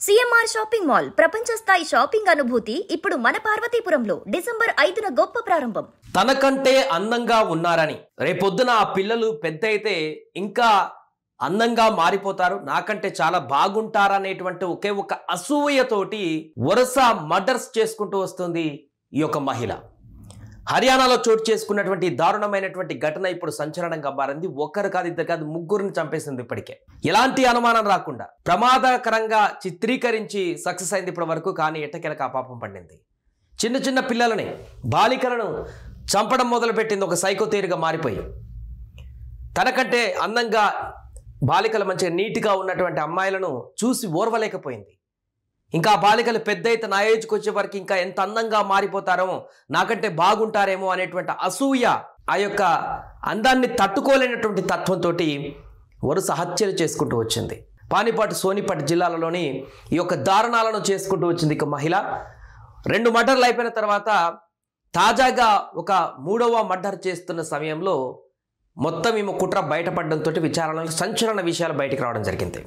CMR shopping mall ప్రపంచ స్థాయి shopping అనుభూతి ఇప్పుడు మన పార్వతీపురంలో డిసెంబర్ 5న గొప్ప ప్రారంభం. తనకంటే అందంగా ఉన్నారని రేపొద్దున ఆ పిల్లలు పెద్ద అయితే ఇంకా అందంగా మారిపోతారు, నాకంటే చాలా బాగుంటారనేటువంటి ఒకే ఒక అసూయతోటి వరుస మర్డర్స్ చేసుకుంటూ వస్తుంది ఈ యొక్క మహిళ. హర్యానాలో చోటు చేసుకున్నటువంటి దారుణమైనటువంటి ఘటన ఇప్పుడు సంచలనంగా మారింది. ఒకరు కాదు, ఇద్దరు కాదు, ముగ్గురిని చంపేసింది. ఇప్పటికే ఎలాంటి అనుమానం రాకుండా ప్రమాదకరంగా చిత్రీకరించి సక్సెస్ అయింది ఇప్పటి వరకు. కానీ ఎట్టకెలకు ఆ పాపం పండింది. చిన్న చిన్న పిల్లలని, బాలికలను చంపడం మొదలుపెట్టింది ఒక సైకో తీరుగా మారిపోయి. తనకంటే అందంగా బాలికలు మంచిగా నీట్గా ఉన్నటువంటి అమ్మాయిలను చూసి ఓర్వలేకపోయింది. ఇంకా ఆ బాలికలు పెద్ద అయితే నా ఏజ్కి వచ్చే వరకు ఇంకా ఎంత అందంగా మారిపోతారో, నాకంటే బాగుంటారేమో అనేటువంటి అసూయ, ఆ యొక్క అందాన్ని తట్టుకోలేనటువంటి తత్వంతో వరుస హత్యలు చేసుకుంటూ వచ్చింది. పానిపట్, సోనిపట్ జిల్లాలలోని ఈ యొక్క దారుణాలను చేసుకుంటూ వచ్చింది ఇక మహిళ. 2 మర్డర్లు అయిపోయిన తర్వాత తాజాగా ఒక 3వ మర్డర్ చేస్తున్న సమయంలో మొత్తం ఈమె కుట్ర బయటపడడంతో విచారణలో సంచలన విషయాలు బయటకు రావడం జరిగింది.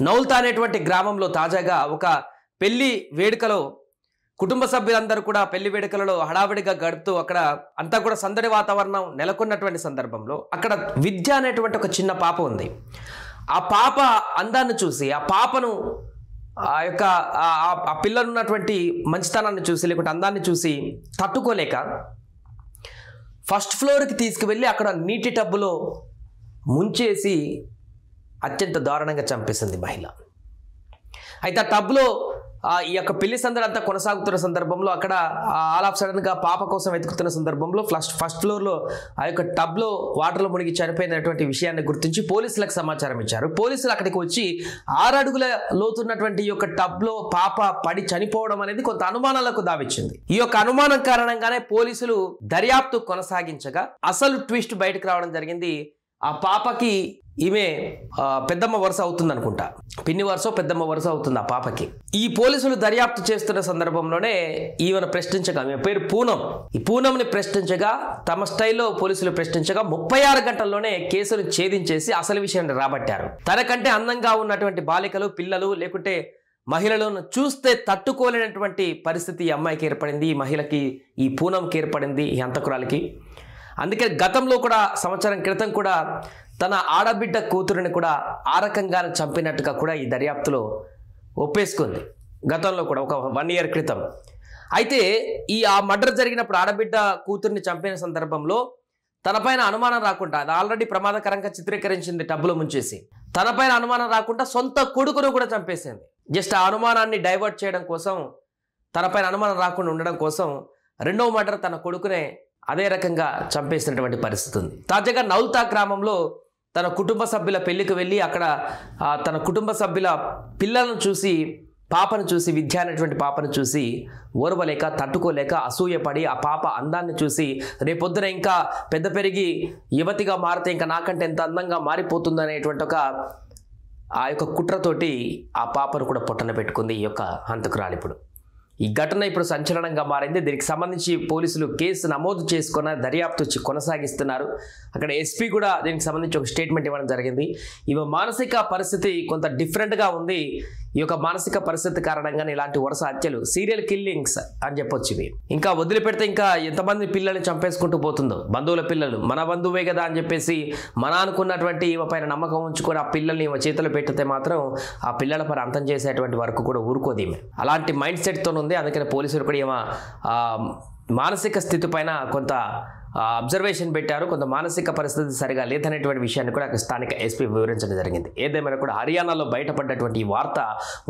నౌల్తా అనేటువంటి గ్రామంలో తాజాగా ఒక పెళ్లి వేడుకలో కుటుంబ సభ్యులందరూ కూడా పెళ్లి వేడుకలలో హడావిడిగా గడుపుతూ అక్కడ అంతా కూడా సందడి వాతావరణం నెలకొన్నటువంటి సందర్భంలో అక్కడ విద్య అనేటువంటి ఒక చిన్న పాప ఉంది. ఆ పాప అందాన్ని చూసి, ఆ పాపను ఆ యొక్క ఆ పిల్లలున్నటువంటి మంచితనాన్ని చూసి, లేకుంటే అందాన్ని చూసి తట్టుకోలేక ఫస్ట్ ఫ్లోర్కి తీసుకువెళ్ళి అక్కడ నీటి టబ్బులో ముంచేసి అత్యంత దారుణంగా చంపేసింది మహిళ. అయితే ఆ టబ్లో ఈ యొక్క పెళ్లి సందడి అంతా కొనసాగుతున్న సందర్భంలో అక్కడ ఆల్ ఆఫ్ సడన్గా పాప కోసం వెతుకుతున్న సందర్భంలో ఫస్ట్ ఫ్లోర్లో ఆ యొక్క టబ్లో వాటర్లో మునిగి చనిపోయినటువంటి విషయాన్ని గుర్తించి పోలీసులకు సమాచారం ఇచ్చారు. పోలీసులు అక్కడికి వచ్చి 6 అడుగుల లోతున్నటువంటి ఈ యొక్క టబ్లో పాప పడి చనిపోవడం అనేది కొంత అనుమానాలకు దావిచ్చింది. ఈ యొక్క అనుమానం కారణంగానే పోలీసులు దర్యాప్తు కొనసాగించగా అసలు ట్విస్ట్ బయటకు రావడం జరిగింది. ఆ పాపకి ఈమె పెద్దమ్మ వరుస అవుతుంది అనుకుంటా, పిన్ని వరుస పెద్దమ్మ వరుస అవుతుంది ఆ పాపకి. ఈ పోలీసులు దర్యాప్తు చేస్తున్న సందర్భంలోనే ఈమెను ప్రశ్నించగా, ఈమె పేరు పూనం, ఈ పూనంని ప్రశ్నించగా, తమ స్టైల్లో పోలీసులు ప్రశ్నించగా 36 గంటల్లోనే కేసును ఛేదించేసి అసలు విషయాన్ని రాబట్టారు. తనకంటే అందంగా ఉన్నటువంటి బాలికలు, పిల్లలు లేకుంటే మహిళలను చూస్తే తట్టుకోలేనటువంటి పరిస్థితి ఈ అమ్మాయికి ఏర్పడింది, ఈ మహిళకి, ఈ పూనంకి ఏర్పడింది, ఈ హంతకురాలికి. అందుకే గతంలో కూడా సంవత్సరం క్రితం కూడా తన ఆడబిడ్డ కూతురుని కూడా ఆ రకంగానే చంపినట్టుగా కూడా ఈ దర్యాప్తులో ఒప్పేసుకుంది. గతంలో కూడా ఒక 1 ఇయర్ క్రితం. అయితే ఆ మర్డర్ జరిగినప్పుడు ఆడబిడ్డ కూతుర్ని చంపిన సందర్భంలో తనపైన అనుమానం రాకుండా, అది ఆల్రెడీ ప్రమాదకరంగా చిత్రీకరించింది టబ్బులో ముంచేసి, తనపైన అనుమానం రాకుండా సొంత కొడుకును కూడా చంపేసింది. జస్ట్ ఆ అనుమానాన్ని డైవర్ట్ చేయడం కోసం, తనపైన అనుమానం రాకుండా ఉండడం కోసం 2వ మర్డర్ తన కొడుకునే అదే రకంగా చంపేసినటువంటి పరిస్థితి ఉంది. తాజాగా నౌల్తా గ్రామంలో తన కుటుంబ సభ్యుల పెళ్లికి వెళ్ళి అక్కడ తన కుటుంబ సభ్యుల పిల్లలను చూసి, పాపను చూసి, విద్య అనేటువంటి పాపను చూసి ఓర్వలేక, తట్టుకోలేక, అసూయపడి ఆ పాప అందాన్ని చూసి రేపొద్దున ఇంకా పెద్ద పెరిగి యువతిగా మారితే ఇంకా నాకంటే ఎంత అందంగా మారిపోతుంది అనేటువంటి ఆ యొక్క కుట్రతోటి ఆ పాపను కూడా పొట్టన పెట్టుకుంది ఈ యొక్క హంతకురాలు. ఇప్పుడు ఈ ఘటన ఇప్పుడు సంచలనంగా మారింది. దీనికి సంబంధించి పోలీసులు కేసు నమోదు చేసుకున్న దర్యాప్తు కొనసాగిస్తున్నారు. అక్కడ ఎస్పీ కూడా దీనికి సంబంధించి ఒక స్టేట్మెంట్ ఇవ్వడం జరిగింది. ఇవి మానసిక పరిస్థితి కొంత డిఫరెంట్గా ఉంది. ఈ యొక్క మానసిక పరిస్థితి కారణంగానే ఇలాంటి వరుస హత్యలు, సీరియల్ కిల్లింగ్స్ అని చెప్పొచ్చు. ఇవి ఇంకా వదిలిపెడితే ఇంకా ఎంతమంది పిల్లల్ని చంపేసుకుంటూ పోతుందో. బంధువుల పిల్లలు, మన బంధువే కదా అని చెప్పేసి మన అనుకున్నటువంటి ఈమె పైన నమ్మకం ఉంచుకొని ఆ పిల్లల్ని ఈమె చేతులు పెట్టితే మాత్రం ఆ పిల్లల పైన అంతం చేసేటువంటి వరకు కూడా ఊరుకోదు ఈమె. అలాంటి మైండ్ సెట్తో ఉంది. అందుకని పోలీసులు కూడా ఈమె మానసిక స్థితి పైన కొంత అబ్జర్వేషన్ పెట్టారు. కొంత మానసిక పరిస్థితి సరిగా లేదనేటువంటి విషయాన్ని కూడా స్థానిక ఎస్పీ వివరించడం జరిగింది. ఏదేమైనా కూడా హర్యానాలో బయటపడ్డటువంటి ఈ వార్త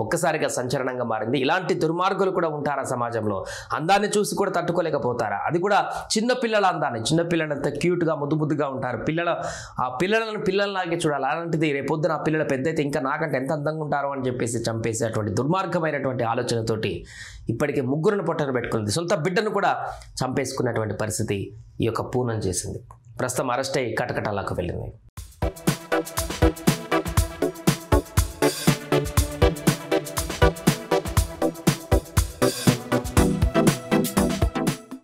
ఒక్కసారిగా సంచలనంగా మారింది. ఇలాంటి దుర్మార్గులు కూడా ఉంటారా సమాజంలో? అందాన్ని చూసి కూడా తట్టుకోలేకపోతారా? అది కూడా చిన్న పిల్లల అందాన్ని, చిన్న పిల్లలంతా క్యూట్గా, ముద్దు ముద్దుగా ఉంటారు. ఆ పిల్లలను పిల్లల్లాగే చూడాలి. అలాంటిది రేపొద్దున ఆ పిల్లల పెద్ద అయితే ఇంకా నాకంటే ఎంత అందంగా ఉంటారో అని చెప్పేసి చంపేసేటువంటి దుర్మార్గమైనటువంటి ఆలోచనతోటి ఇప్పటికే 3ని పొట్టను పెట్టుకుంది. సొంత బిడ్డను కూడా చంపేసుకున్నటువంటి పరిస్థితి ఈ యొక్క పూనం చేసింది. ప్రస్తుతం అరెస్ట్ అయ్యి కటకటాలకు వెళ్ళింది.